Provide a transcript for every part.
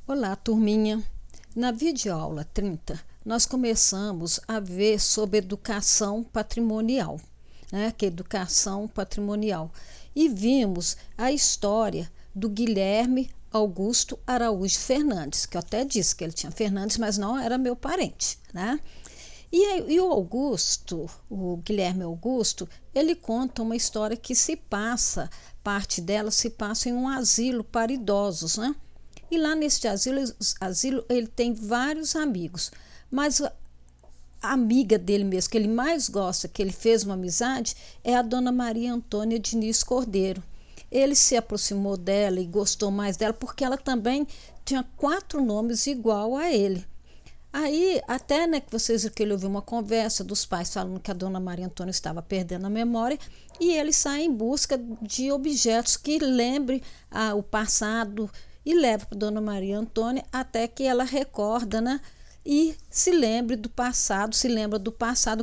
Olá, turminha! Na videoaula 30, nós começamos a ver sobre educação patrimonial, né? Que é educação patrimonial. E vimos a história do Guilherme Augusto Araújo Fernandes, que eu até disse que ele tinha Fernandes, mas não era meu parente, né? E o Guilherme Augusto, ele conta uma história que parte dela se passa em um asilo para idosos, né? E lá neste asilo ele tem vários amigos, mas a amiga dele mesmo, que ele mais gosta, que ele fez uma amizade, é a dona Maria Antônia Diniz Cordeiro. Ele se aproximou dela e gostou mais dela porque ela também tinha 4 nomes igual a ele. Aí, até que vocês viram que ele ouviu uma conversa dos pais falando que a dona Maria Antônia estava perdendo a memória e ele sai em busca de objetos que lembrem o passado e leva para a dona Maria Antônia até que ela recorda, né? E se lembra do passado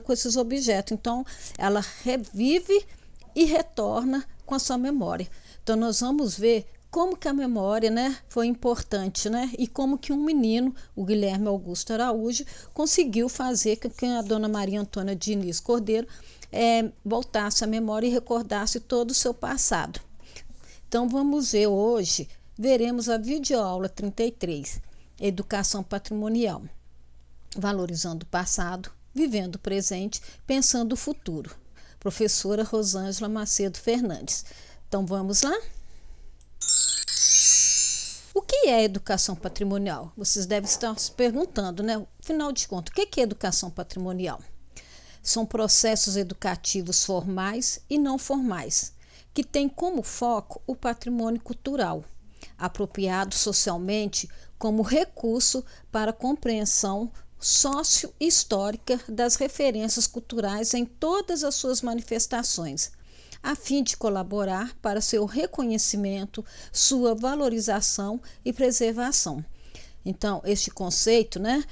com esses objetos. Então, ela revive e retorna com a sua memória. Então, nós vamos ver como que a memória, né, foi importante, né? E como que um menino, o Guilherme Augusto Araújo, conseguiu fazer com que a dona Maria Antônia Diniz Cordeiro voltasse à memória e recordasse todo o seu passado. Então, vamos ver hoje, veremos a videoaula 33, Educação Patrimonial, valorizando o passado, vivendo o presente, pensando o futuro. Professora Rosângela Macedo Fernandes. Então, vamos lá? O que é educação patrimonial? Vocês devem estar se perguntando, né? Afinal de contas, o que é educação patrimonial? São processos educativos formais e não formais, que têm como foco o patrimônio cultural, apropriado socialmente como recurso para a compreensão sócio-histórica das referências culturais em todas as suas manifestações, a fim de colaborar para seu reconhecimento, sua valorização e preservação. Então, este conceito, né,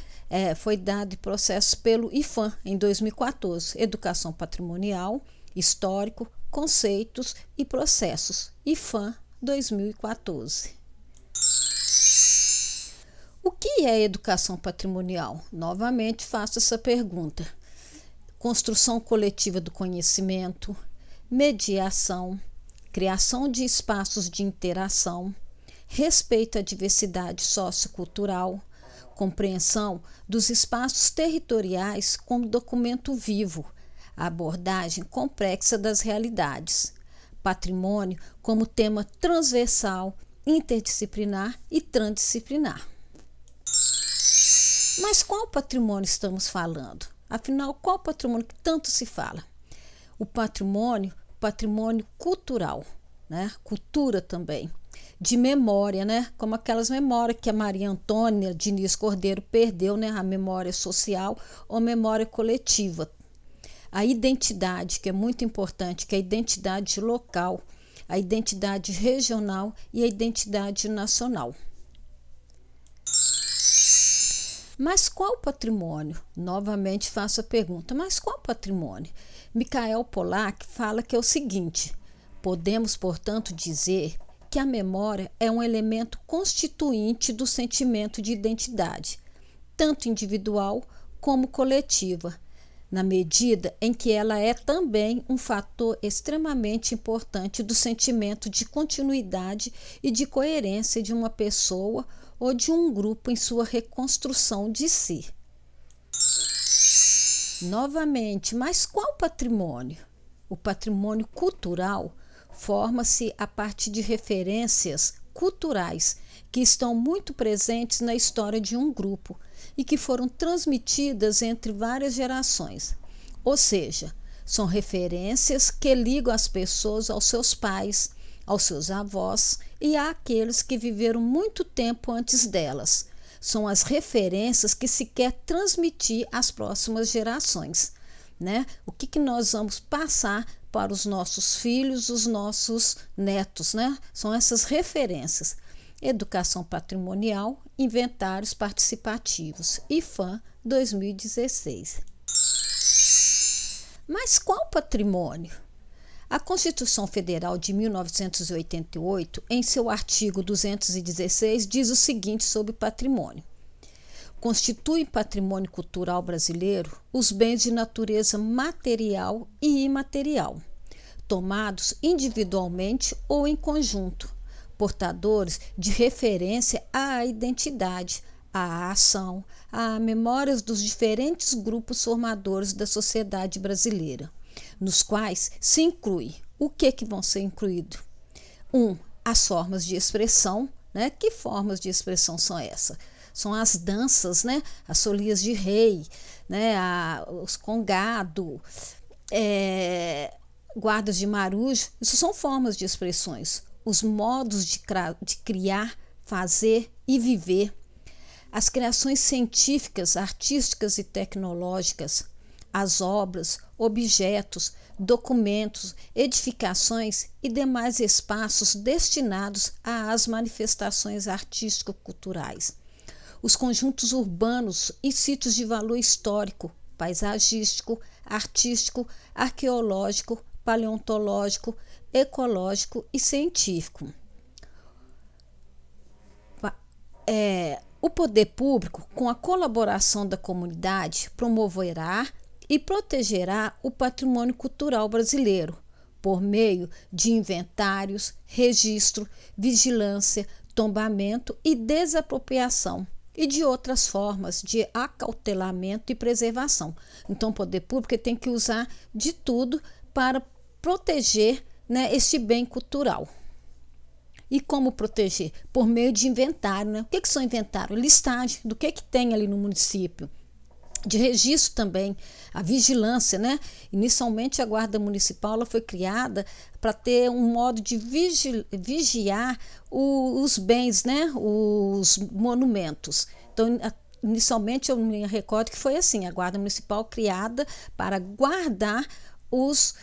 foi dado em processo pelo IFAM em 2014, Educação Patrimonial, Histórico, Conceitos e Processos, IFAM 2014. O que é educação patrimonial? Novamente faço essa pergunta. Construção coletiva do conhecimento, mediação, criação de espaços de interação, respeito à diversidade sociocultural, compreensão dos espaços territoriais como documento vivo, a abordagem complexa das realidades, patrimônio como tema transversal, interdisciplinar e transdisciplinar. Mas qual patrimônio estamos falando? Afinal, qual patrimônio que tanto se fala? O patrimônio cultural, né? Cultura também, de memória, né? Como aquelas memórias que a Maria Antônia Diniz Cordeiro perdeu, né? A memória social ou memória coletiva. A identidade, que é muito importante, que é a identidade local, a identidade regional e a identidade nacional. Mas qual patrimônio? Novamente faço a pergunta, mas qual patrimônio? Michael Pollack fala que é o seguinte: podemos, portanto, dizer que a memória é um elemento constituinte do sentimento de identidade, tanto individual como coletiva, na medida em que ela é também um fator extremamente importante do sentimento de continuidade e de coerência de uma pessoa ou de um grupo em sua reconstrução de si. Novamente, mas qual patrimônio? O patrimônio cultural forma-se a partir de referências culturais que estão muito presentes na história de um grupo e que foram transmitidas entre várias gerações. Ou seja, são referências que ligam as pessoas aos seus pais, aos seus avós e àqueles que viveram muito tempo antes delas. São as referências que se quer transmitir às próximas gerações, né? O que nós vamos passar para os nossos filhos, os nossos netos, né? São essas referências. Educação patrimonial, inventários participativos, IFAM 2016. Mas qual patrimônio? A Constituição Federal de 1988, em seu artigo 216, diz o seguinte sobre patrimônio: constituem patrimônio cultural brasileiro os bens de natureza material e imaterial, tomados individualmente ou em conjunto, portadores de referência à identidade, à ação, à memórias dos diferentes grupos formadores da sociedade brasileira, nos quais se inclui o que vão ser incluídos? As formas de expressão, né? Que formas de expressão são essas? São as danças, né? As folias de rei, né? Os congado, guardas de marujo, isso são formas de expressões. Os modos de criar, fazer e viver. As criações científicas, artísticas e tecnológicas, as obras, objetos, documentos, edificações e demais espaços destinados às manifestações artístico-culturais. Os conjuntos urbanos e sítios de valor histórico, paisagístico, artístico, arqueológico, paleontológico, ecológico e científico. O poder público, com a colaboração da comunidade, promoverá e protegerá o patrimônio cultural brasileiro por meio de inventários, registro, vigilância, tombamento e desapropriação e de outras formas de acautelamento e preservação. Então, o poder público tem que usar de tudo para proteger, né, este bem cultural. E como proteger? Por meio de inventário, né? O que são inventário? Listagem do que tem ali no município. De registro também, a vigilância, né? Inicialmente a Guarda Municipal ela foi criada para ter um modo de vigiar os bens, né? Os monumentos. Então, inicialmente eu me recordo que foi assim, a Guarda Municipal criada para guardar os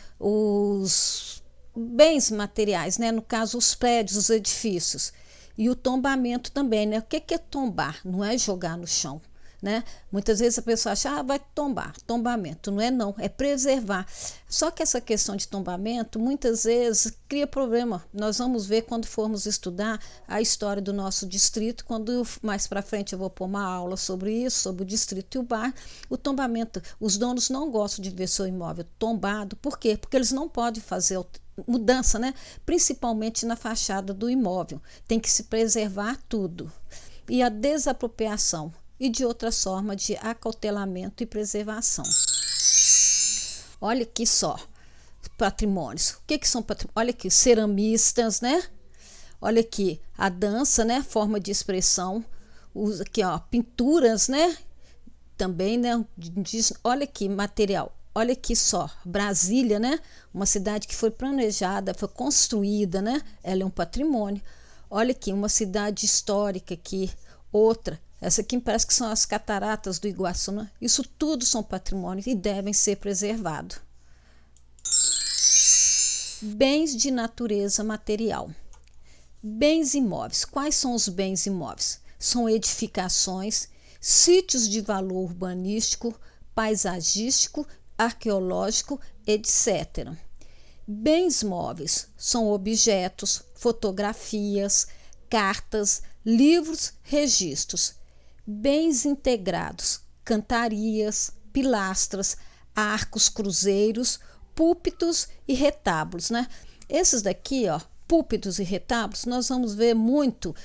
bens materiais, né? No caso, os prédios, os edifícios. E o tombamento também, né? O que é tombar? Não é jogar no chão, né? Muitas vezes a pessoa acha, vai tombar, tombamento. Não, é preservar. Só que essa questão de tombamento, muitas vezes, cria problema. Nós vamos ver quando formos estudar a história do nosso distrito, quando mais para frente eu vou pôr uma aula sobre isso, sobre o distrito e o bairro. O tombamento, os donos não gostam de ver seu imóvel tombado. Por quê? Porque eles não podem fazer mudança, né? Principalmente na fachada do imóvel. Tem que se preservar tudo. E a desapropriação e de outras formas de acautelamento e preservação. Olha aqui só, patrimônios. O que são patrimônios? Olha aqui, ceramistas, né? Olha aqui, a dança, né? Forma de expressão. Aqui, ó, pinturas, né? Também, né? Olha aqui, material. Olha aqui só, Brasília, né? Uma cidade que foi planejada, foi construída, né? Ela é um patrimônio. Olha aqui, uma cidade histórica aqui, outra. Essa aqui parece que são as cataratas do Iguaçu, né? Isso tudo são patrimônios e devem ser preservados. Bens de natureza material. Bens imóveis. Quais são os bens imóveis? São edificações, sítios de valor urbanístico, paisagístico, arqueológico, etc. Bens móveis são objetos, fotografias, cartas, livros, registros. Bens integrados, cantarias, pilastras, arcos, cruzeiros, púlpitos e retábulos, né? Esses daqui, ó, púlpitos e retábulos, nós vamos ver muito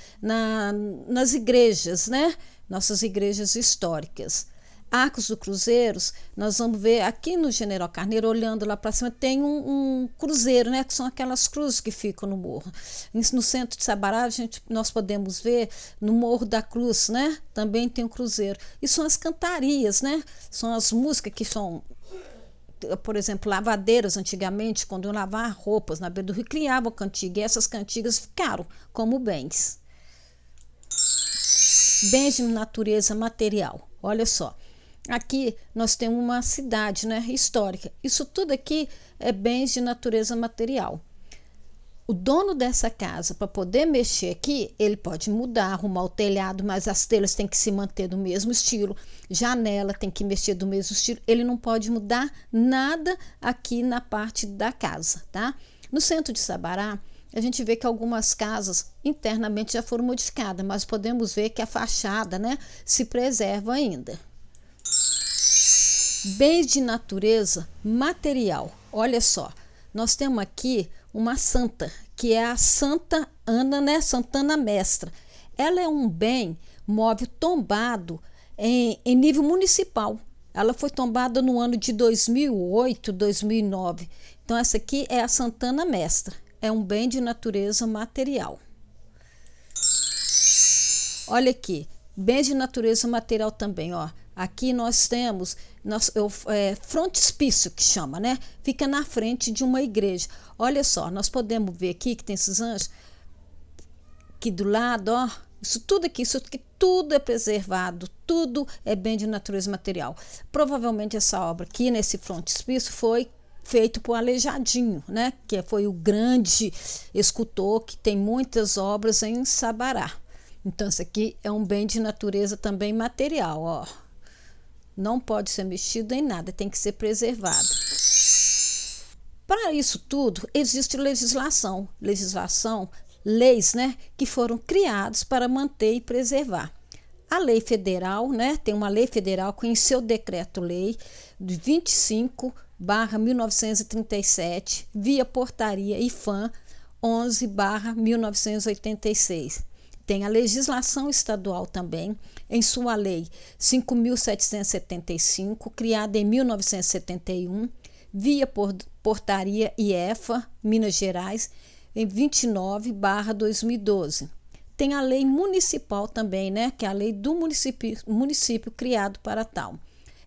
nas igrejas, né? Nossas igrejas históricas. Arcos do cruzeiros, nós vamos ver aqui no General Carneiro, olhando lá para cima, tem um cruzeiro, né? Que são aquelas cruzes que ficam no morro. No centro de Sabará, nós podemos ver no Morro da Cruz, né? Também tem um cruzeiro. E são as cantarias, né? São as músicas que são, por exemplo, lavadeiras antigamente, quando iam lavar roupas na beira do rio, criavam cantiga, e essas cantigas ficaram como bens. Bens de natureza material. Olha só. Aqui nós temos uma cidade, né, histórica. Isso tudo aqui é bens de natureza material. O dono dessa casa, para poder mexer aqui, ele pode mudar, arrumar o telhado, mas as telhas têm que se manter do mesmo estilo, janela tem que mexer do mesmo estilo, ele não pode mudar nada aqui na parte da casa, tá? No centro de Sabará, a gente vê que algumas casas internamente já foram modificadas, mas podemos ver que a fachada, né, se preserva ainda. Bens de natureza material. Olha só, nós temos aqui uma santa, que é a Santa Ana, né, Santana Mestra. Ela é um bem móvel tombado em nível municipal. Ela foi tombada no ano de 2008, 2009. Então essa aqui é a Santana Mestra. É um bem de natureza material. Olha aqui, bens de natureza material também, ó. Aqui nós temos frontispício, que chama, né? Fica na frente de uma igreja. Olha só, nós podemos ver aqui que tem esses anjos aqui do lado, ó. Isso tudo aqui tudo é preservado, tudo é bem de natureza material. Provavelmente essa obra aqui nesse frontispício foi feito por Aleijadinho, né? Que foi o grande escultor que tem muitas obras em Sabará. Então isso aqui é um bem de natureza também material, ó. Não pode ser mexido em nada, tem que ser preservado. Para isso tudo, existe legislação, leis, né, que foram criadas para manter e preservar. A lei federal, né, tem uma lei federal que em seu decreto-lei de 25/1937, via portaria IFAM 11/1986. Tem a legislação estadual também, em sua lei 5.775, criada em 1971, via portaria IEFA, Minas Gerais, em 29/2012. Tem a lei municipal também, né, que é a lei do município criado para tal.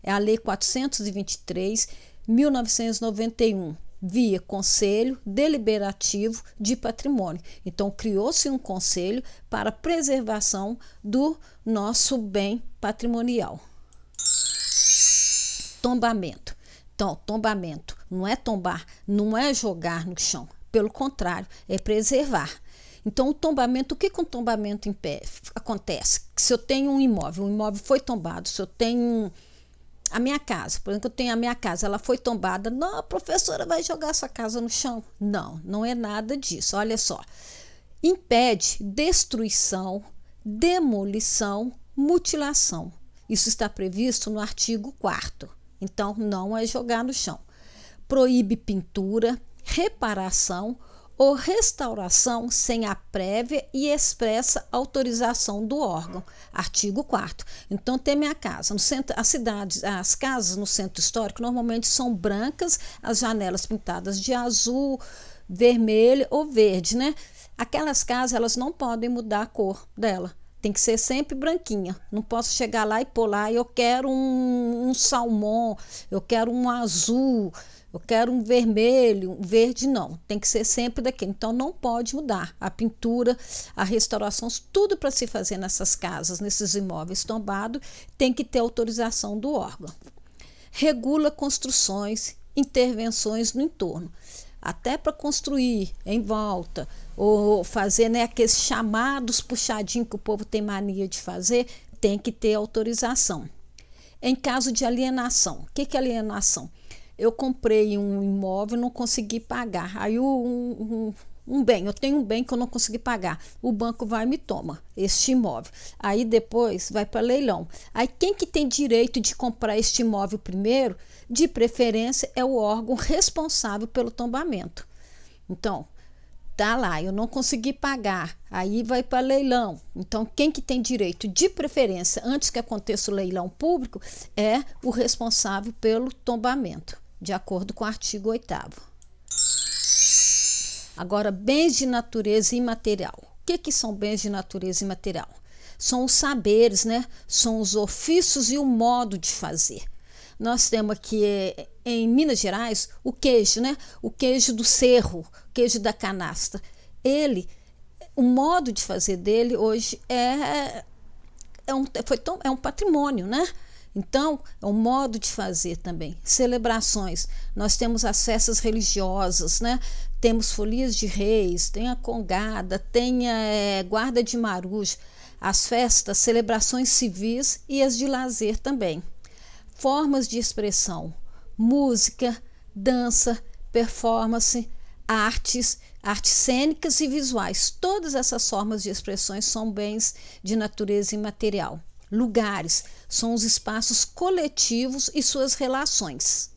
É a lei 423, 1991. Via Conselho Deliberativo de Patrimônio. Então, criou-se um conselho para preservação do nosso bem patrimonial. Tombamento. Então, tombamento não é tombar, não é jogar no chão. Pelo contrário, é preservar. Então, o tombamento, o que com o tombamento em pé acontece? Se eu tenho um imóvel, o imóvel foi tombado, se eu tenho a minha casa, por exemplo, eu tenho a minha casa, ela foi tombada, não, a professora vai jogar sua casa no chão. Não, não é nada disso. Olha só, impede destruição, demolição, mutilação. Isso está previsto no artigo 4º. Então, não é jogar no chão. Proíbe pintura, reparação ou restauração sem a prévia e expressa autorização do órgão. Artigo 4º. Então, tem minha casa. No centro, as casas no centro histórico normalmente são brancas, as janelas pintadas de azul, vermelho ou verde, né? Aquelas casas, elas não podem mudar a cor dela. Tem que ser sempre branquinha. Não posso chegar lá e pôr lá, eu quero um salmão, eu quero um azul, eu quero um vermelho, um verde, não. Tem que ser sempre daquele. Então, não pode mudar. A pintura, a restauração, tudo para se fazer nessas casas, nesses imóveis tombados, tem que ter autorização do órgão. Regula construções, intervenções no entorno. Até para construir em volta, ou fazer, né, aqueles chamados puxadinhos que o povo tem mania de fazer, tem que ter autorização. Em caso de alienação, o que é alienação? Eu comprei um imóvel e não consegui pagar. Aí eu tenho um bem que eu não consegui pagar. O banco vai e me toma este imóvel. Aí depois vai para leilão. Aí quem que tem direito de comprar este imóvel primeiro, de preferência, é o órgão responsável pelo tombamento. Então, tá lá, eu não consegui pagar. Aí vai para leilão. Então, quem que tem direito de preferência, antes que aconteça o leilão público, é o responsável pelo tombamento, de acordo com o artigo 8º. Agora, bens de natureza imaterial. O que são bens de natureza imaterial? São os saberes, né? São os ofícios e o modo de fazer. Nós temos aqui em Minas Gerais o queijo, né? O queijo do cerro, o queijo da canastra. O modo de fazer dele hoje é um patrimônio, né? Então, é um modo de fazer também. Celebrações, nós temos as festas religiosas, né? Temos folias de reis, tem a congada, tem a guarda de marujo, as festas, celebrações civis e as de lazer também. Formas de expressão, música, dança, performance, artes cênicas e visuais. Todas essas formas de expressões são bens de natureza imaterial. Lugares são os espaços coletivos e suas relações.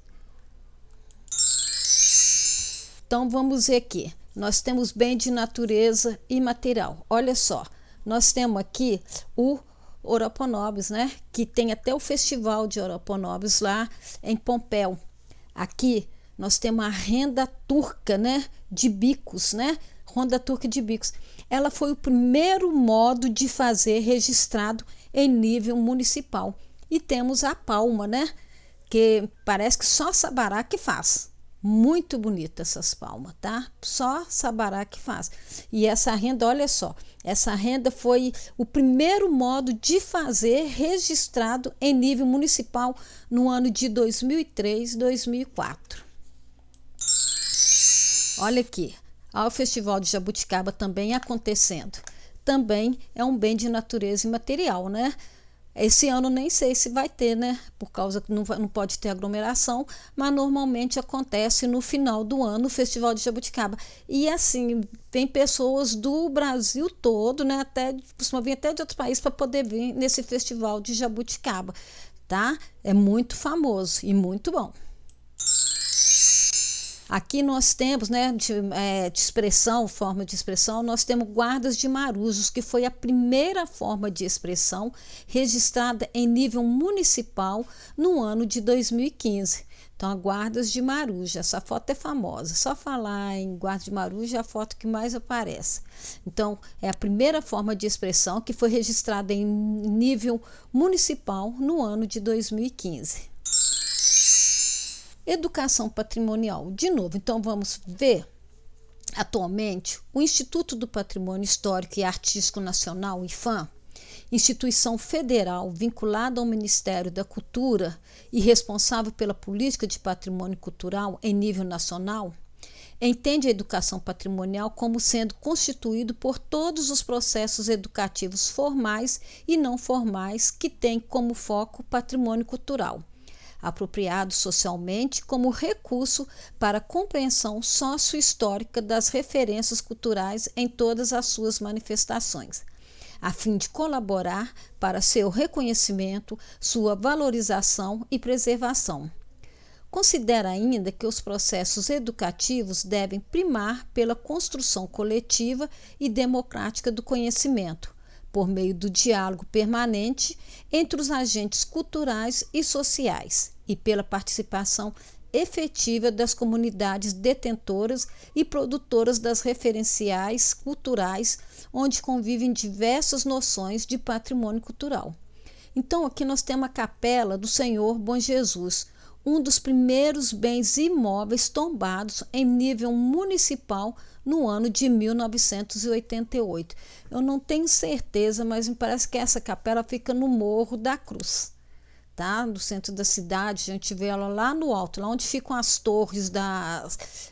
Então vamos ver aqui. Nós temos bem de natureza imaterial. Olha só, nós temos aqui o Oroponobis, né? Que tem até o festival de Oroponobis lá em Pompéu. Aqui nós temos a renda turca, né? De bicos, né? Ronda turca de bicos. Ela foi o primeiro modo de fazer registrado em nível municipal. E temos a palma, né? Que parece que só Sabará que faz. Muito bonita essas palmas, tá? Só Sabará que faz. E essa renda, olha só, essa renda foi o primeiro modo de fazer registrado em nível municipal no ano de 2003, 2004. Olha aqui, o Festival de Jabuticaba também acontecendo. Também é um bem de natureza imaterial, né? Esse ano nem sei se vai ter, né? Por causa que não pode ter aglomeração, mas normalmente acontece no final do ano o Festival de Jabuticaba. E assim, tem pessoas do Brasil todo, né? Costuma vir até de outros países para poder vir nesse Festival de Jabuticaba, tá? É muito famoso e muito bom. Aqui nós temos, né, de expressão, forma de expressão, nós temos guardas de marujos, que foi a primeira forma de expressão registrada em nível municipal no ano de 2015. Então, a guardas de marujo, essa foto é famosa. Só falar em guarda de marujo é a foto que mais aparece. Então, é a primeira forma de expressão que foi registrada em nível municipal no ano de 2015. Educação patrimonial, de novo, então vamos ver. Atualmente, o Instituto do Patrimônio Histórico e Artístico Nacional, IPHAN, instituição federal vinculada ao Ministério da Cultura e responsável pela política de patrimônio cultural em nível nacional, entende a educação patrimonial como sendo constituído por todos os processos educativos formais e não formais que têm como foco o patrimônio cultural, apropriado socialmente como recurso para a compreensão sociohistórica das referências culturais em todas as suas manifestações, a fim de colaborar para seu reconhecimento, sua valorização e preservação. Considera ainda que os processos educativos devem primar pela construção coletiva e democrática do conhecimento, por meio do diálogo permanente entre os agentes culturais e sociais e pela participação efetiva das comunidades detentoras e produtoras das referenciais culturais, onde convivem diversas noções de patrimônio cultural. Então, aqui nós temos a Capela do Senhor Bom Jesus, um dos primeiros bens imóveis tombados em nível municipal no ano de 1988. Eu não tenho certeza, mas me parece que essa capela fica no Morro da Cruz, tá? No centro da cidade, a gente vê ela lá no alto, lá onde ficam as torres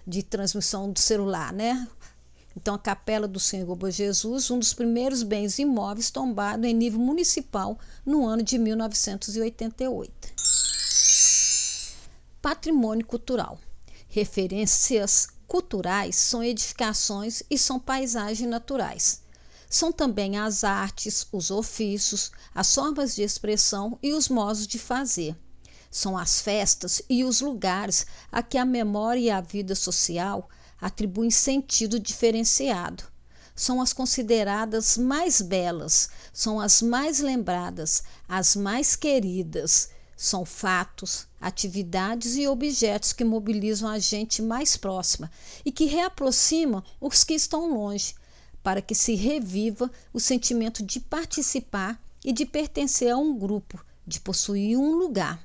de transmissão do celular, né? Então, a Capela do Senhor Bom Jesus, um dos primeiros bens imóveis tombado em nível municipal no ano de 1988. Patrimônio cultural. Referências culturais são edificações e são paisagens naturais. São também as artes, os ofícios, as formas de expressão e os modos de fazer. São as festas e os lugares a que a memória e a vida social atribuem sentido diferenciado. São as consideradas mais belas, são as mais lembradas, as mais queridas. São fatos, atividades e objetos que mobilizam a gente mais próxima e que reaproximam os que estão longe, para que se reviva o sentimento de participar e de pertencer a um grupo, de possuir um lugar.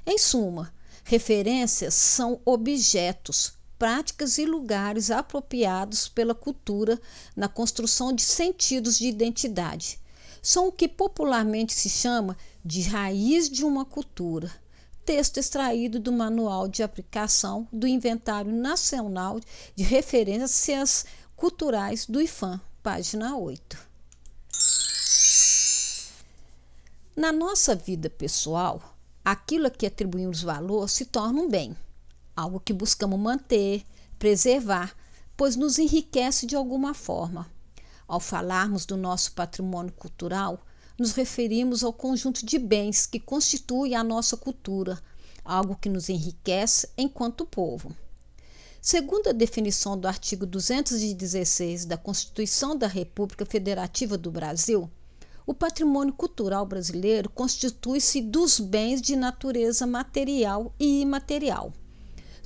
Em suma, referências são objetos, práticas e lugares apropriados pela cultura na construção de sentidos de identidade. são o que popularmente se chama de raiz de uma cultura. Texto extraído do Manual de Aplicação do Inventário Nacional de Referências Culturais do IFAM, página 8. Na nossa vida pessoal, aquilo a que atribuímos valor se torna um bem, algo que buscamos manter, preservar, pois nos enriquece de alguma forma. Ao falarmos do nosso patrimônio cultural, nos referimos ao conjunto de bens que constitui a nossa cultura, algo que nos enriquece enquanto povo. Segundo a definição do artigo 216 da Constituição da República Federativa do Brasil, o patrimônio cultural brasileiro constitui-se dos bens de natureza material e imaterial,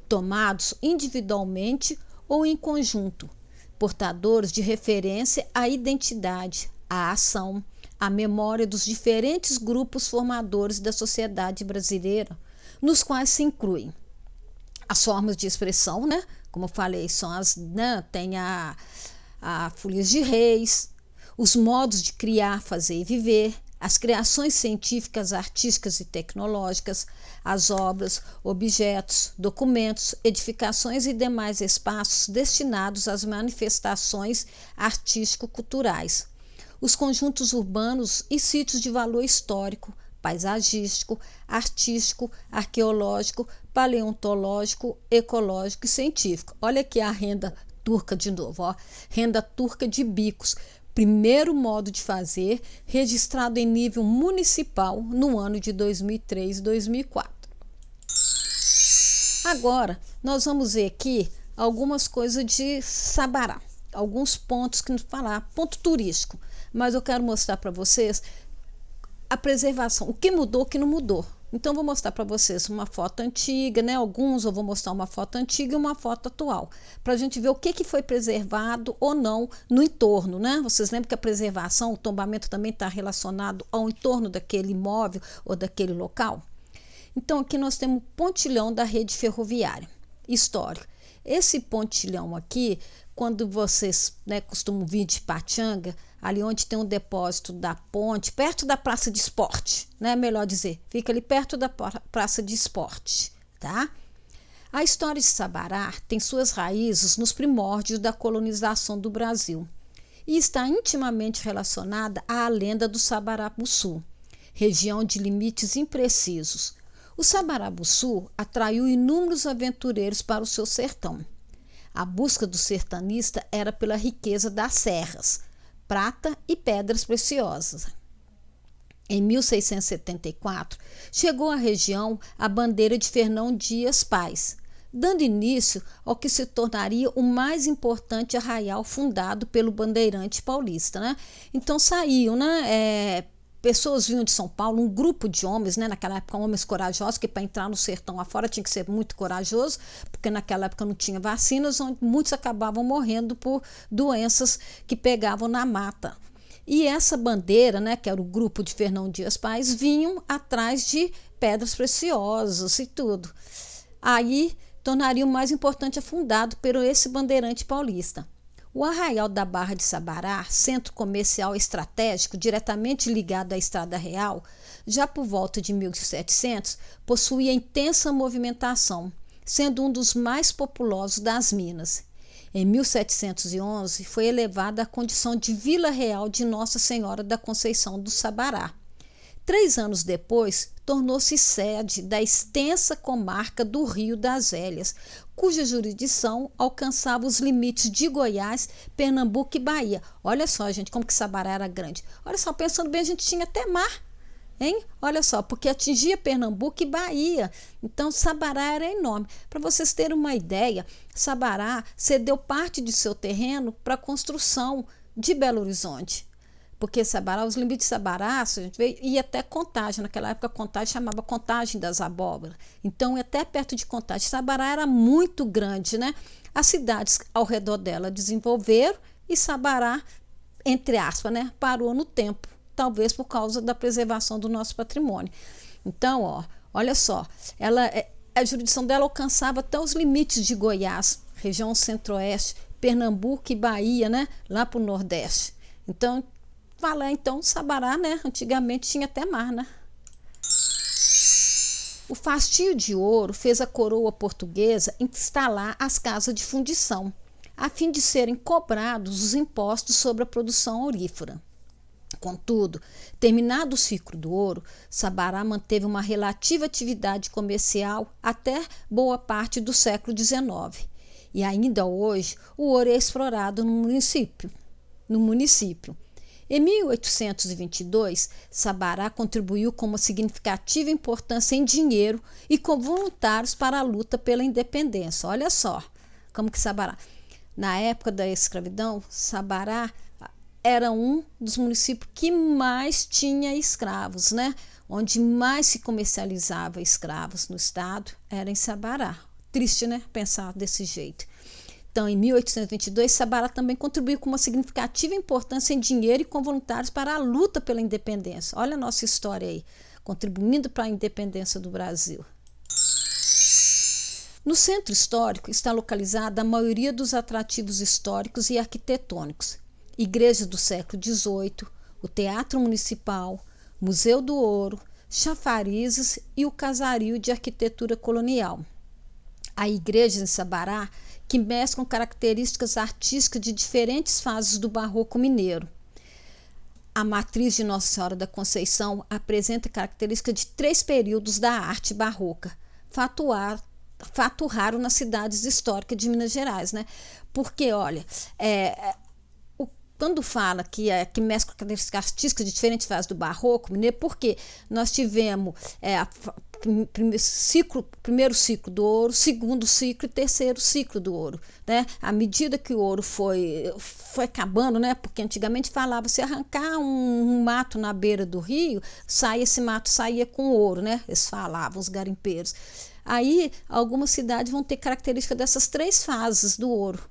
tomados individualmente ou em conjunto, portadores de referência à identidade, à ação, à memória dos diferentes grupos formadores da sociedade brasileira, nos quais se incluem as formas de expressão, como eu falei, são tem a folia de reis, os modos de criar, fazer e viver, as criações científicas, artísticas e tecnológicas, as obras, objetos, documentos, edificações e demais espaços destinados às manifestações artístico-culturais, os conjuntos urbanos e sítios de valor histórico, paisagístico, artístico, arqueológico, paleontológico, ecológico e científico. Olha aqui a renda turca de novo, renda turca de bicos. Primeiro modo de fazer, registrado em nível municipal no ano de 2003 e 2004. Agora, nós vamos ver aqui algumas coisas de Sabará, alguns pontos que nos falar, ponto turístico, mas eu quero mostrar para vocês a preservação, o que mudou, o que não mudou. Então, vou mostrar para vocês uma foto antiga, alguns eu vou mostrar uma foto antiga e uma foto atual, para a gente ver o que foi preservado ou não no entorno, Vocês lembram que a preservação, o tombamento também está relacionado ao entorno daquele imóvel ou daquele local? Então, aqui nós temos o pontilhão da rede ferroviária histórica. Esse pontilhão aqui, quando vocês costumam vir de Patinga, ali onde tem um depósito da ponte, perto da praça de esporte, melhor dizer, fica ali perto da praça de esporte, tá? A história de Sabará tem suas raízes nos primórdios da colonização do Brasil e está intimamente relacionada à lenda do Sabarabuçu, região de limites imprecisos. O Sabarabuçu atraiu inúmeros aventureiros para o seu sertão. A busca do sertanista era pela riqueza das serras, prata e pedras preciosas. Em 1674, chegou à região a bandeira de Fernão Dias Paz, dando início ao que se tornaria o mais importante arraial fundado pelo bandeirante paulista. Então saíam, pessoas vinham de São Paulo, um grupo de homens, naquela época homens corajosos, que para entrar no sertão afora tinha que ser muito corajoso, porque naquela época não tinha vacinas, onde muitos acabavam morrendo por doenças que pegavam na mata. E essa bandeira, que era o grupo de Fernão Dias Paz, vinham atrás de pedras preciosas e tudo. Aí tornaria o mais importante afundado por esse bandeirante paulista. O Arraial da Barra de Sabará, centro comercial estratégico diretamente ligado à Estrada Real, já por volta de 1700, possuía intensa movimentação, sendo um dos mais populosos das Minas. Em 1711, foi elevada à condição de Vila Real de Nossa Senhora da Conceição do Sabará. 3 anos depois, tornou-se sede da extensa comarca do Rio das Velhas, cuja jurisdição alcançava os limites de Goiás, Pernambuco e Bahia. Olha só, gente, como que Sabará era grande. Olha só, pensando bem, a gente tinha até mar, hein? Olha só, porque atingia Pernambuco e Bahia. Então, Sabará era enorme. Para vocês terem uma ideia, Sabará cedeu parte de seu terreno para a construção de Belo Horizonte. Porque Sabará, os limites de Sabará, a gente vê, ia até Contagem. Naquela época, Contagem chamava Contagem das Abóboras. Então, até perto de Contagem. Sabará era muito grande, As cidades ao redor dela desenvolveram e Sabará, entre aspas, parou no tempo. Talvez por causa da preservação do nosso patrimônio. Então, olha só, a jurisdição dela alcançava até os limites de Goiás, região centro-oeste, Pernambuco e Bahia, lá para o nordeste. Então, falar então, Sabará, né? Antigamente tinha até mar, né? O fastio de ouro fez a coroa portuguesa instalar as casas de fundição, a fim de serem cobrados os impostos sobre a produção aurífera. Contudo, terminado o ciclo do ouro, Sabará manteve uma relativa atividade comercial até boa parte do século XIX. E ainda hoje, o ouro é explorado no município. Em 1822, Sabará contribuiu com uma significativa importância em dinheiro e com voluntários para a luta pela independência. Olha só como que Sabará. Na época da escravidão, Sabará era um dos municípios que mais tinha escravos, né? Onde mais se comercializava escravos no estado era em Sabará. Triste, né? Pensar desse jeito. Então, em 1822, Sabará também contribuiu com uma significativa importância em dinheiro e com voluntários para a luta pela independência. Olha a nossa história aí, contribuindo para a independência do Brasil. No centro histórico está localizada a maioria dos atrativos históricos e arquitetônicos. Igrejas do século XVIII, o Teatro Municipal, Museu do Ouro, chafarizes e o casario de arquitetura colonial. Há igrejas em Sabará que mesclam características artísticas de diferentes fases do barroco mineiro. A matriz de Nossa Senhora da Conceição apresenta características de 3 períodos da arte barroca, fato raro nas cidades históricas de Minas Gerais, né? Porque, olha, quando fala que mescla características artísticas de diferentes fases do barroco mineiro, porque nós tivemos primeiro ciclo do ouro, segundo ciclo e terceiro ciclo do ouro, né? À medida que o ouro foi acabando, né? Porque antigamente falava, se arrancar um mato na beira do rio, esse mato saía com ouro, né? Eles falavam, os garimpeiros. Aí, algumas cidades vão ter característica dessas 3 fases do ouro.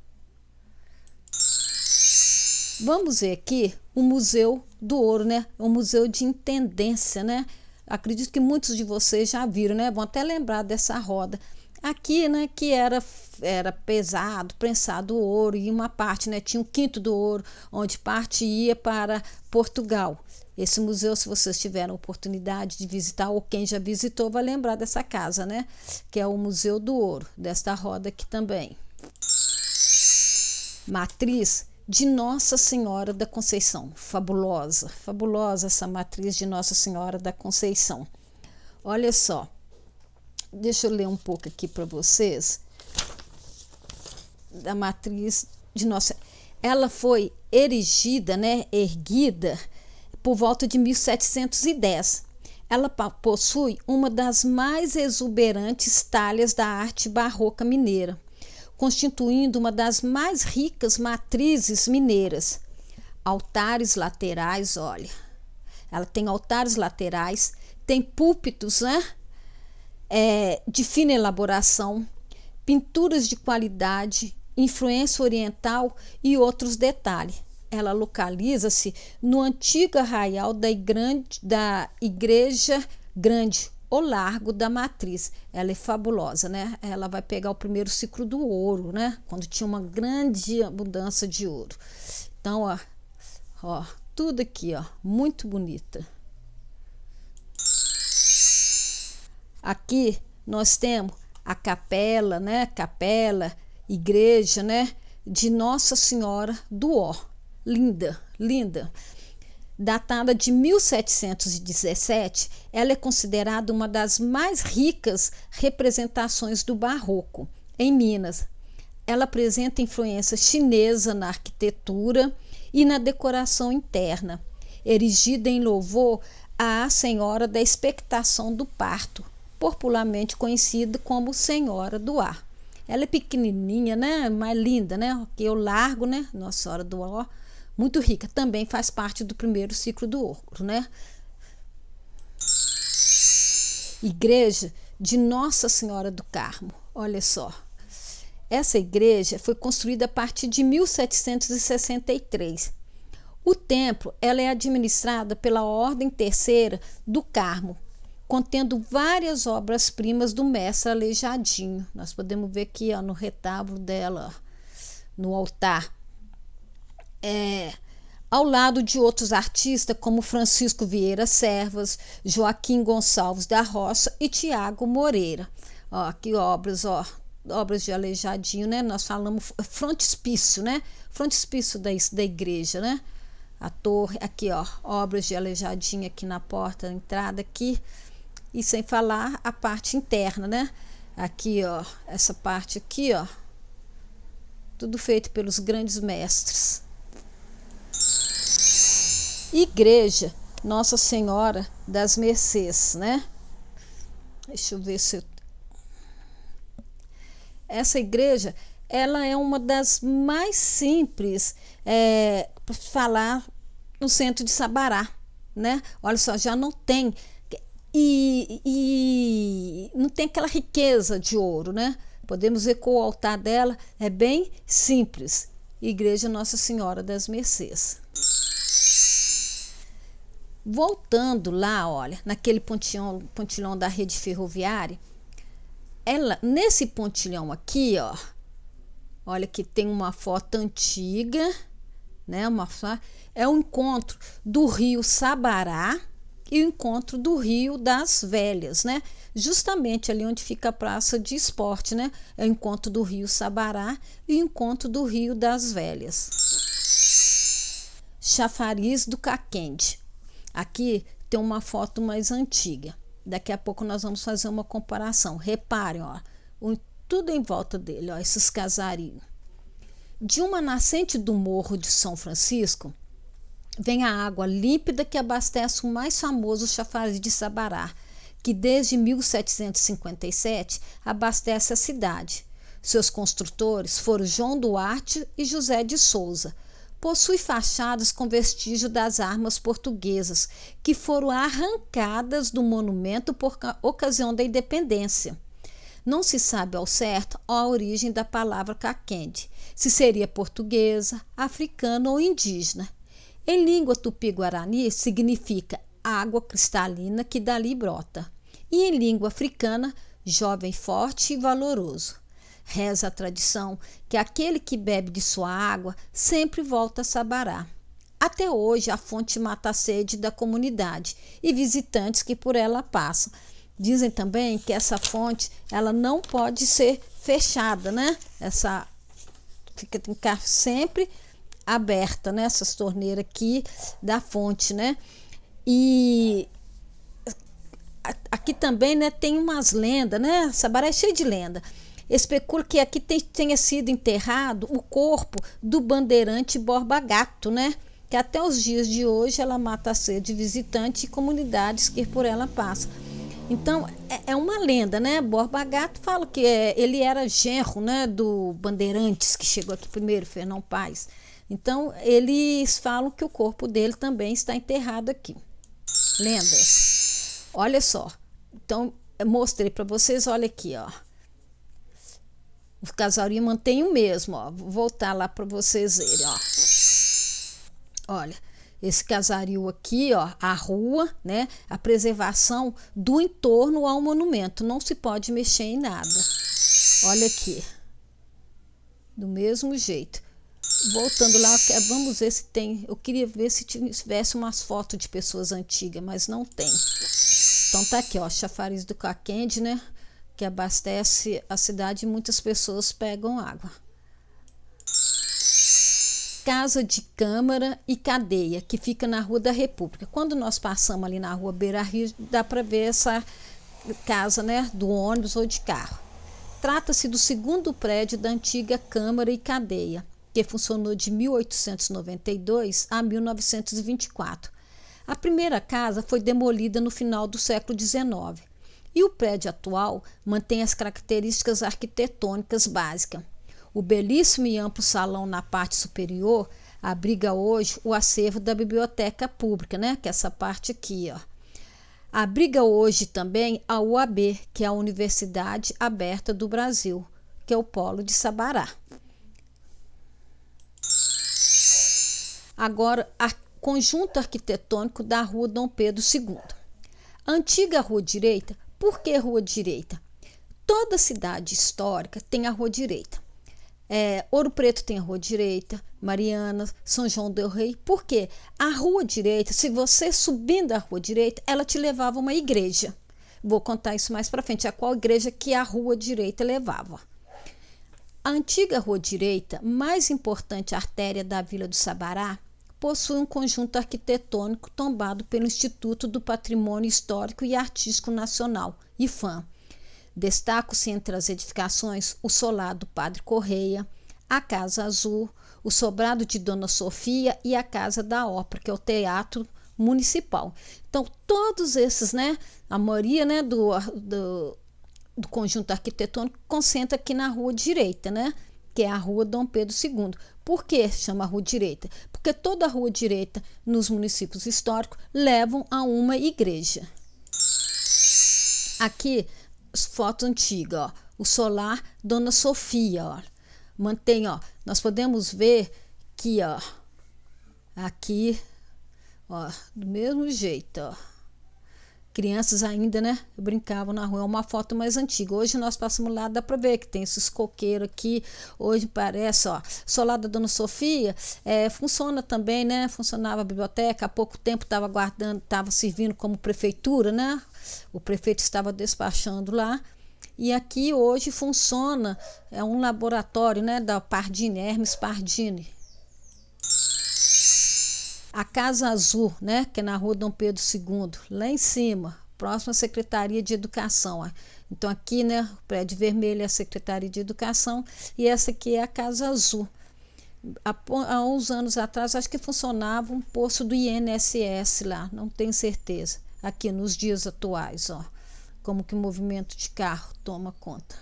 Vamos ver aqui o Museu do Ouro, né? O Museu de Intendência, né? Acredito que muitos de vocês já viram, né? Vão até lembrar dessa roda. Aqui, né, que era pesado, prensado o ouro, e uma parte, né, tinha um quinto do ouro, onde parte ia para Portugal. Esse museu, se vocês tiveram oportunidade de visitar, ou quem já visitou, vai lembrar dessa casa, né? Que é o Museu do Ouro, desta roda aqui também. Matriz de Nossa Senhora da Conceição. Fabulosa, fabulosa essa matriz de Nossa Senhora da Conceição. Olha só, deixa eu ler um pouco aqui para vocês da matriz de Nossa. Ela foi erigida, né, erguida por volta de 1710. Ela possui uma das mais exuberantes talhas da arte barroca mineira, constituindo uma das mais ricas matrizes mineiras. Altares laterais, olha, ela tem altares laterais, tem púlpitos, né, de fina elaboração, pinturas de qualidade, influência oriental e outros detalhes. Ela localiza-se no antigo arraial da Igreja Grande, o Largo da Matriz. Ela é fabulosa, né? Ela vai pegar o primeiro ciclo do ouro, né? Quando tinha uma grande abundância de ouro. Então, ó, tudo aqui, ó, muito bonita. Aqui nós temos a capela, né? Igreja, né? De Nossa Senhora do Ó. Linda, linda. Datada de 1717, ela é considerada uma das mais ricas representações do barroco em Minas. Ela apresenta influência chinesa na arquitetura e na decoração interna, erigida em louvor à Senhora da Expectação do Parto, popularmente conhecida como Senhora do Ar. Ela é pequenininha, né, mais linda, né, que o largo, né, Nossa Senhora do Ó, muito rica, também faz parte do primeiro ciclo do ouro, né? Igreja de Nossa Senhora do Carmo, olha só. Essa igreja foi construída a partir de 1763. O templo, ela é administrada pela Ordem Terceira do Carmo, contendo várias obras-primas do mestre Aleijadinho. Nós podemos ver aqui, ó, no retábulo dela, ó, no altar. ao lado de outros artistas como Francisco Vieira Servas, Joaquim Gonçalves da Roça e Tiago Moreira. Ó, aqui obras, ó, obras de Aleijadinho, né? Nós falamos frontispício, né? Frontispício da igreja, né? A torre, aqui, ó, obras de Aleijadinho aqui na porta, a entrada aqui, e sem falar a parte interna, né? Aqui, ó, essa parte aqui, ó, tudo feito pelos grandes mestres. Igreja Nossa Senhora das Mercês, né? Deixa eu ver se eu... Essa igreja, ela é uma das mais simples para falar no centro de Sabará, né? Olha só, já não tem e não tem aquela riqueza de ouro, né? Podemos ver que o altar dela é bem simples. Igreja Nossa Senhora das Mercês. Voltando lá, olha, naquele pontilhão da rede ferroviária, ela, nesse pontilhão aqui, ó, olha que tem uma foto antiga, né? É o encontro do rio Sabará e o encontro do Rio das Velhas, né? Justamente ali onde fica a praça de esporte, né? É o encontro do rio Sabará e o encontro do Rio das Velhas. Chafariz do Caquende. Aqui tem uma foto mais antiga. Daqui a pouco nós vamos fazer uma comparação. Reparem, ó, tudo em volta dele, ó, esses casarinhos. De uma nascente do Morro de São Francisco, vem a água límpida que abastece o mais famoso chafariz de Sabará, que desde 1757 abastece a cidade. Seus construtores foram João Duarte e José de Souza. Possui fachadas com vestígio das armas portuguesas, que foram arrancadas do monumento por ocasião da independência. Não se sabe ao certo a origem da palavra caquende, se seria portuguesa, africana ou indígena. Em língua tupi-guarani significa água cristalina que dali brota, e em língua africana, jovem forte e valoroso. Reza a tradição que aquele que bebe de sua água sempre volta a Sabará. Até hoje a fonte mata a sede da comunidade e visitantes que por ela passam. Dizem também que essa fonte ela não pode ser fechada, né? Essa tem que ficar sempre aberta, né? Essas torneiras aqui da fonte, né? E aqui também, né, tem umas lendas, né? Sabará é cheio de lenda. Especula que aqui tenha sido enterrado o corpo do bandeirante Borba Gato, né? Que até os dias de hoje ela mata a sede de visitantes e comunidades que por ela passam. Então, é uma lenda, né? Borba Gato fala que ele era genro, né, do Bandeirantes, que chegou aqui primeiro, Fernão Paz. Então, eles falam que o corpo dele também está enterrado aqui. Lendas. Olha só. Então, eu mostrei para vocês, olha aqui, ó. O casarinho mantém o mesmo, ó. Vou voltar lá para vocês verem, ó. Olha, esse casario aqui, ó, a rua, né? A preservação do entorno ao monumento. Não se pode mexer em nada. Olha aqui. Do mesmo jeito. Voltando lá, vamos ver se tem. Eu queria ver se tivesse umas fotos de pessoas antigas, mas não tem. Então tá aqui, ó, chafariz do Caquende, né? Que abastece a cidade e muitas pessoas pegam água. Casa de Câmara e Cadeia, que fica na Rua da República. Quando nós passamos ali na Rua Beira Rio, dá para ver essa casa, né, do ônibus ou de carro. Trata-se do segundo prédio da antiga Câmara e Cadeia, que funcionou de 1892 a 1924. A primeira casa foi demolida no final do século XIX. E o prédio atual mantém as características arquitetônicas básicas. O belíssimo e amplo salão na parte superior abriga hoje o acervo da biblioteca pública, né? Que é essa parte aqui, ó. Abriga hoje também a UAB, que é a Universidade Aberta do Brasil, que é o polo de Sabará. Agora, conjunto arquitetônico da Rua Dom Pedro II. A antiga Rua Direita. Por que Rua Direita? Toda cidade histórica tem a Rua Direita. Ouro Preto tem a rua direita, Mariana, São João del Rei. Por quê? A rua direita, se você subindo a rua direita, ela te levava a uma igreja. Vou contar isso mais para frente, a qual igreja que a rua direita levava. A antiga rua direita, mais importante artéria da Vila do Sabará, possui um conjunto arquitetônico tombado pelo Instituto do Patrimônio Histórico e Artístico Nacional, IPHAN. Destacam-se entre as edificações o solar do Padre Correia, a Casa Azul, o sobrado de Dona Sofia e a Casa da Ópera, que é o Teatro Municipal. Então, todos esses, a maioria, do conjunto arquitetônico concentra aqui na rua direita, que é a rua Dom Pedro II. Por que chama rua direita? Porque toda a rua direita nos municípios históricos levam a uma igreja. Aqui, foto antiga, o solar Dona Sofia, mantém, nós podemos ver que, aqui, do mesmo jeito, crianças ainda, brincavam na rua. É uma foto mais antiga. Hoje nós passamos lá, dá para ver que tem esses coqueiros aqui. Hoje parece, solar da Dona Sofia, funciona também, funcionava a biblioteca. Há pouco tempo estava servindo como prefeitura, O prefeito estava despachando lá. E aqui hoje funciona, é um laboratório, da Pardini, Hermes Pardini. A Casa Azul, que é na rua Dom Pedro II, lá em cima, próximo à Secretaria de Educação. Então aqui, o prédio vermelho é a Secretaria de Educação e essa aqui é a Casa Azul. Há uns anos atrás, acho que funcionava um posto do INSS lá, não tenho certeza. Aqui nos dias atuais, como que o movimento de carro toma conta.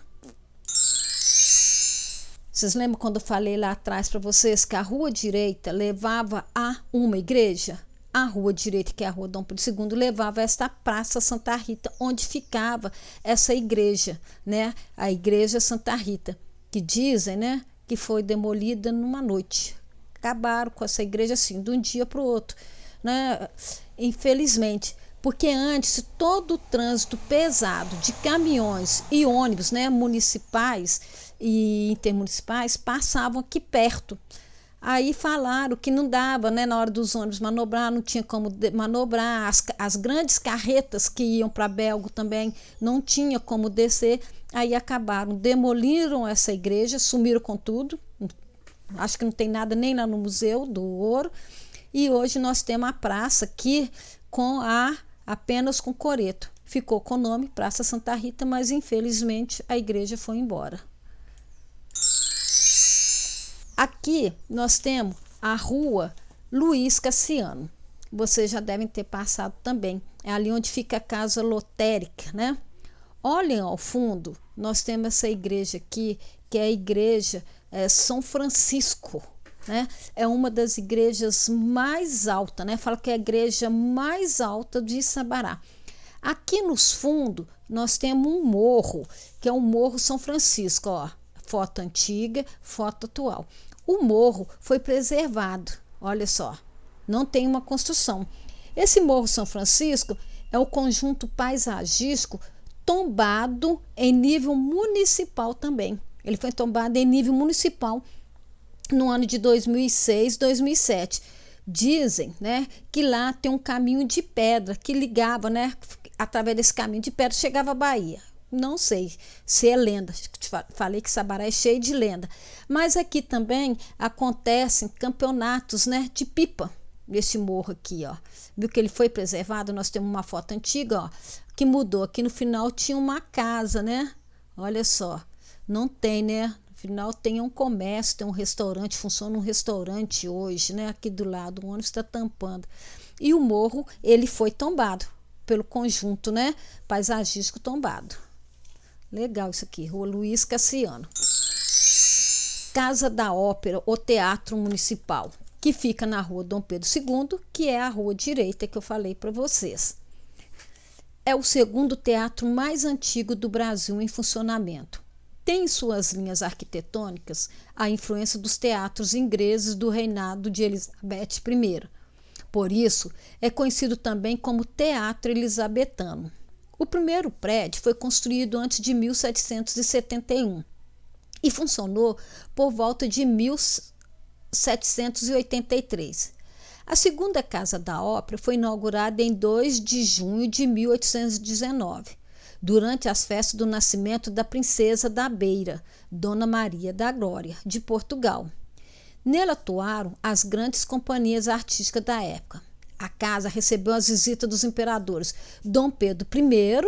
Vocês lembram quando eu falei lá atrás para vocês que a rua direita levava a uma igreja? A rua direita, que é a rua Dom Pedro II, levava a esta Praça Santa Rita, onde ficava essa igreja, A Igreja Santa Rita, que dizem, que foi demolida numa noite. Acabaram com essa igreja assim, de um dia para o outro, Infelizmente. Porque antes todo o trânsito pesado de caminhões e ônibus, municipais e intermunicipais passavam aqui perto. Aí falaram que não dava, na hora dos ônibus manobrar, não tinha como manobrar. As grandes carretas que iam para Belgo também não tinha como descer. Aí acabaram, demoliram essa igreja, sumiram com tudo. Acho que não tem nada nem lá no Museu do Ouro. E hoje nós temos a praça aqui apenas com coreto. Ficou com o nome Praça Santa Rita, mas infelizmente a igreja foi embora. Aqui nós temos a rua Luiz Cassiano. Vocês já devem ter passado também. É ali onde fica a Casa Lotérica, Olhem ao fundo, nós temos essa igreja aqui, que é a igreja São Francisco. É uma das igrejas mais altas, Fala que é a igreja mais alta de Sabará. Aqui nos fundos nós temos um morro, que é o Morro São Francisco, foto antiga, foto atual. O morro foi preservado, olha só, não tem uma construção. Esse Morro São Francisco é o conjunto paisagístico tombado em nível municipal também. Ele foi tombado em nível municipal no ano de 2006, 2007. Dizem, que lá tem um caminho de pedra que ligava, através desse caminho de pedra chegava à Bahia. Não sei se é lenda, falei que Sabará é cheio de lenda. Mas aqui também acontecem campeonatos, de pipa, nesse morro aqui, Viu que ele foi preservado? Nós temos uma foto antiga, que mudou. Aqui no final tinha uma casa, Olha só, não tem, No final tem um comércio, tem um restaurante, funciona um restaurante hoje, Aqui do lado, o ônibus está tampando. E o morro, ele foi tombado pelo conjunto, paisagístico tombado. Legal isso aqui, Rua Luiz Cassiano. Casa da Ópera, o Teatro Municipal, que fica na Rua Dom Pedro II, que é a rua direita que eu falei para vocês. É o segundo teatro mais antigo do Brasil em funcionamento. Tem em suas linhas arquitetônicas a influência dos teatros ingleses do reinado de Elizabeth I. Por isso, é conhecido também como Teatro Elisabetano. O primeiro prédio foi construído antes de 1771. e funcionou por volta de 1783. A segunda Casa da Ópera foi inaugurada em 2 de junho de 1819, durante as festas do nascimento da princesa da Beira, Dona Maria da Glória, de Portugal. Nela atuaram as grandes companhias artísticas da época. A casa recebeu as visitas dos imperadores Dom Pedro I,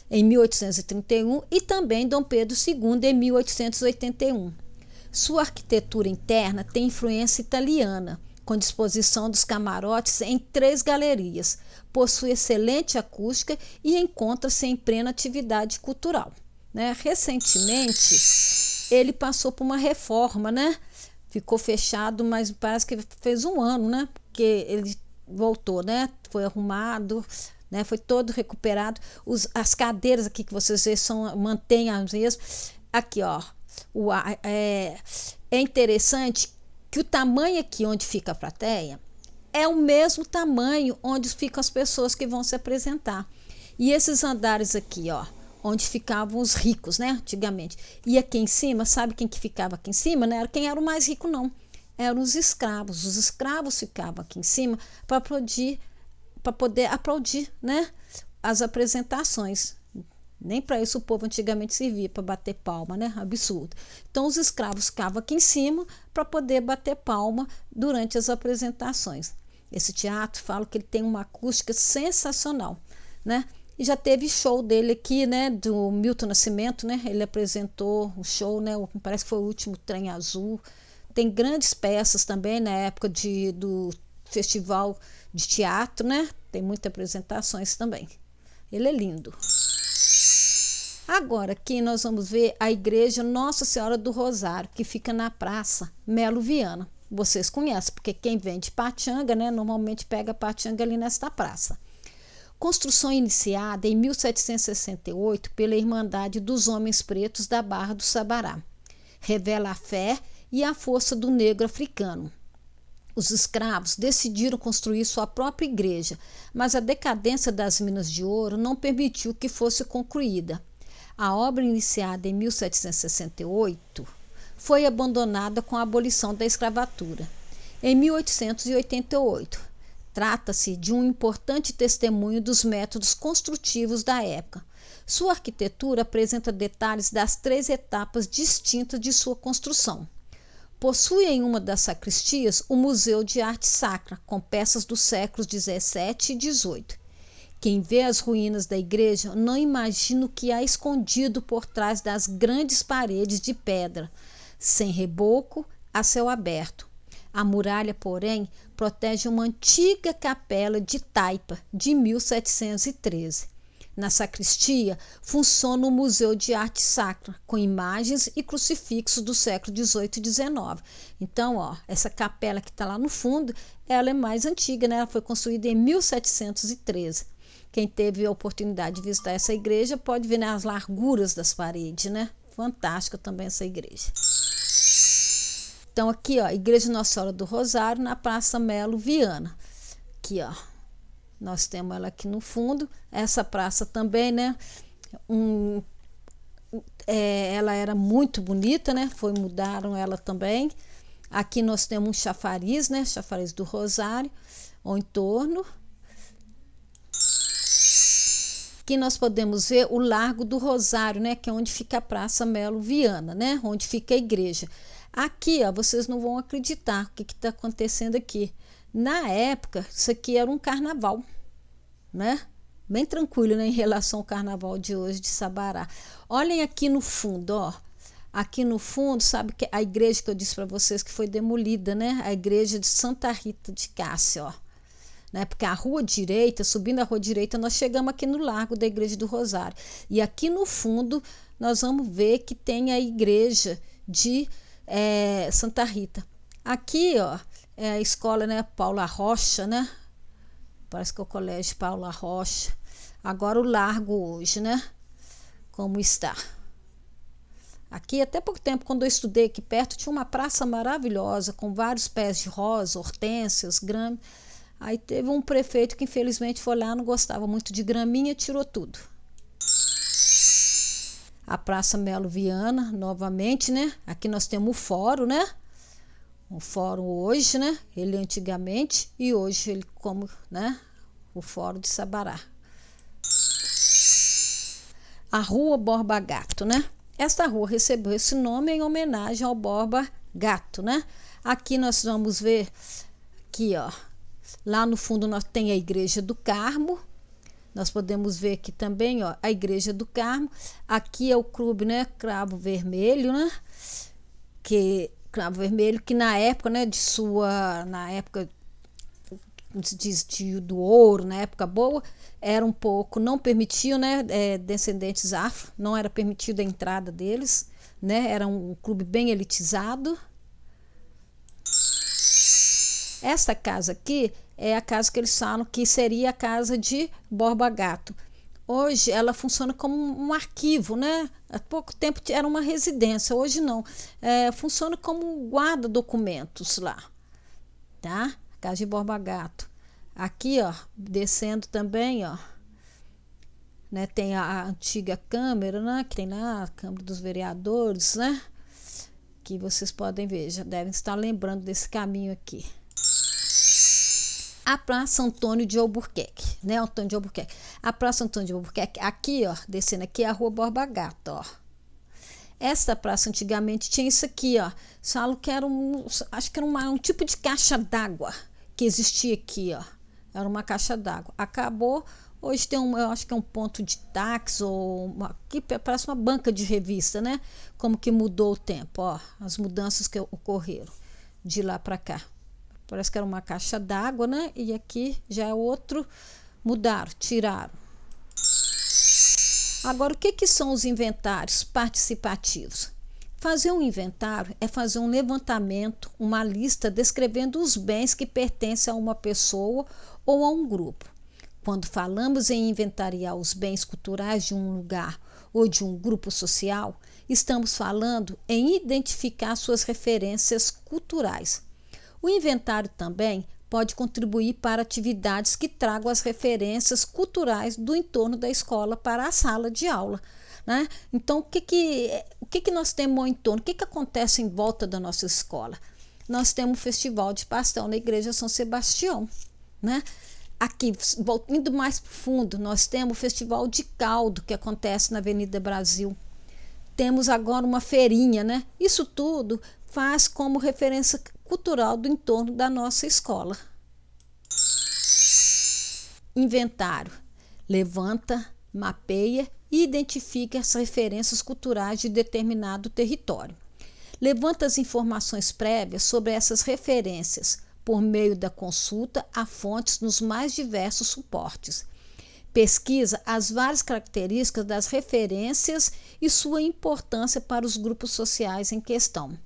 em 1831, e também Dom Pedro II, em 1881. Sua arquitetura interna tem influência italiana, com disposição dos camarotes em 3 galerias, possui excelente acústica e encontra-se em plena atividade cultural. Recentemente, ele passou por uma reforma, ficou fechado, mas parece que fez um ano, porque ele voltou, foi arrumado, foi todo recuperado. As cadeiras aqui que vocês veem mantêm as mesmas. Aqui, ó, é interessante que o tamanho aqui onde fica a plateia é o mesmo tamanho onde ficam as pessoas que vão se apresentar. E esses andares aqui, ó, onde ficavam os ricos, antigamente. E aqui em cima, sabe quem que ficava aqui em cima? Não era quem era o mais rico, não. Eram os escravos. Os escravos ficavam aqui em cima para poder aplaudir, as apresentações. Nem para isso o povo antigamente servia, para bater palma, Absurdo. Então os escravos ficavam aqui em cima para poder bater palma durante as apresentações. Esse teatro, falo que ele tem uma acústica sensacional, E já teve show dele aqui, do Milton Nascimento, Ele apresentou o show, parece que foi o último Trem Azul. Tem grandes peças também na época do festival de teatro, Tem muitas apresentações também. Ele é lindo. Agora aqui nós vamos ver a igreja Nossa Senhora do Rosário, que fica na Praça Melo Viana. Vocês conhecem, porque quem vem de Patinga, normalmente pega Patinga ali nesta praça. Construção iniciada em 1768 pela Irmandade dos Homens Pretos da Barra do Sabará. Revela a fé e a força do negro africano. Os escravos decidiram construir sua própria igreja, mas a decadência das minas de ouro não permitiu que fosse concluída. A obra, iniciada em 1768, foi abandonada com a abolição da escravatura. Em 1888, trata-se de um importante testemunho dos métodos construtivos da época. Sua arquitetura apresenta detalhes das 3 etapas distintas de sua construção. Possui em uma das sacristias o Museu de Arte Sacra, com peças dos séculos XVII e XVIII. Quem vê as ruínas da igreja não imagina o que há escondido por trás das grandes paredes de pedra, sem reboco, a céu aberto. A muralha, porém, protege uma antiga capela de taipa de 1713. Na sacristia, funciona o Museu de Arte Sacra, com imagens e crucifixos do século XVIII e XIX. Então, ó, essa capela que está lá no fundo, ela é mais antiga, Ela foi construída em 1713. Quem teve a oportunidade de visitar essa igreja pode ver as larguras das paredes, Fantástica também essa igreja. Então, aqui, ó, Igreja Nossa Senhora do Rosário, na Praça Melo Viana. Aqui, ó, nós temos ela aqui no fundo. Essa praça também, ela era muito bonita, mudaram ela também. Aqui nós temos um chafariz, chafariz do Rosário, ao entorno. Aqui nós podemos ver o Largo do Rosário, que é onde fica a Praça Melo Viana, onde fica a igreja. Aqui, ó, vocês não vão acreditar o que está acontecendo aqui. Na época, isso aqui era um carnaval, Bem tranquilo, em relação ao carnaval de hoje de Sabará. Olhem aqui no fundo, ó. Aqui no fundo, sabe que a igreja que eu disse para vocês que foi demolida, A igreja de Santa Rita de Cássia, ó. Porque a rua direita, subindo a rua direita, nós chegamos aqui no Largo da Igreja do Rosário. E aqui no fundo, nós vamos ver que tem a igreja de Santa Rita. Aqui, ó, é a escola, Paula Rocha, Parece que é o colégio Paula Rocha. Agora o Largo hoje, Como está. Aqui, até pouco tempo, quando eu estudei aqui perto, tinha uma praça maravilhosa, com vários pés de rosa, hortênsias, grama. Aí teve um prefeito que infelizmente foi lá, não gostava muito de graminha, tirou tudo. a Praça Melo Viana, novamente, né? Aqui nós temos o fórum, né? O fórum hoje, né? Ele antigamente e hoje ele como, né? O fórum de Sabará. A Rua Borba Gato, né? Esta rua recebeu esse nome em homenagem ao Borba Gato, né? Aqui nós vamos ver, aqui ó, lá no fundo nós tem a Igreja do Carmo. Nós podemos ver aqui também, ó, a Igreja do Carmo. Aqui é o clube, né, Cravo Vermelho, né? Cravo Vermelho, que na época, né, na época do ouro, na época boa, era um pouco, não permitiam, né, descendentes afro, não era permitida a entrada deles, né? Era um clube bem elitizado. Esta casa aqui é a casa que eles falam que seria a casa de Borba Gato. Hoje ela funciona como um arquivo, né? Há pouco tempo era uma residência, hoje não. Funciona como guarda-documentos lá, tá? Casa de Borba Gato. Aqui, ó, descendo também, ó, né? Tem a antiga Câmara, né? Que tem lá a Câmara dos Vereadores, né? Que vocês podem ver, já devem estar lembrando desse caminho aqui. A Praça Antônio de Albuquerque, né? Antônio de Albuquerque. A Praça Antônio de Albuquerque, aqui, ó, descendo aqui é a Rua Borba Gato, ó. Esta praça antigamente tinha isso aqui, ó. Falo que era acho que era um tipo de caixa d'água que existia aqui, ó. Era uma caixa d'água. Acabou, hoje tem eu acho que é um ponto de táxi ou aqui parece uma banca de revista, né? Como que mudou o tempo, ó, as mudanças que ocorreram de lá para cá. Parece que era uma caixa d'água, né? E aqui já é outro, mudaram, tiraram. Agora, o que são os inventários participativos? Fazer um inventário é fazer um levantamento, uma lista descrevendo os bens que pertencem a uma pessoa ou a um grupo. Quando falamos em inventariar os bens culturais de um lugar ou de um grupo social, estamos falando em identificar suas referências culturais. O inventário também pode contribuir para atividades que tragam as referências culturais do entorno da escola para a sala de aula, né? Então, o que nós temos ao entorno? O que acontece em volta da nossa escola? Nós temos um festival de pastel na Igreja São Sebastião, né? Aqui, indo mais para o fundo, nós temos o Festival de Caldo, que acontece na Avenida Brasil. Temos agora uma feirinha, né? Isso tudo faz como referência cultural do entorno da nossa escola. Inventário. Levanta, mapeia e identifica as referências culturais de determinado território. Levanta as informações prévias sobre essas referências por meio da consulta a fontes nos mais diversos suportes. Pesquisa as várias características das referências e sua importância para os grupos sociais em questão.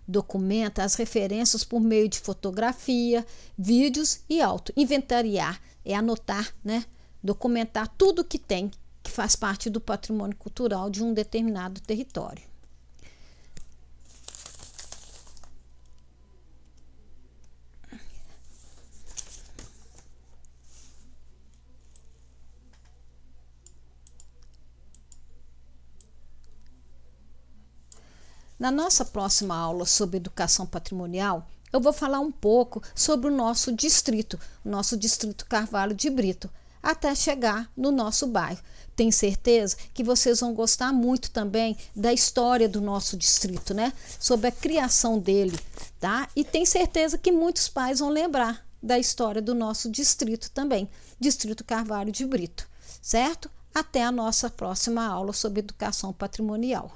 Documenta as referências por meio de fotografia, vídeos e auto. Inventariar é anotar, né? Documentar tudo que tem, que faz parte do patrimônio cultural de um determinado território. Na nossa próxima aula sobre educação patrimonial, eu vou falar um pouco sobre o nosso distrito Carvalho de Brito, até chegar no nosso bairro. Tenho certeza que vocês vão gostar muito também da história do nosso distrito, né? Sobre a criação dele, tá? E tenho certeza que muitos pais vão lembrar da história do nosso distrito também, Distrito Carvalho de Brito, certo? Até a nossa próxima aula sobre educação patrimonial.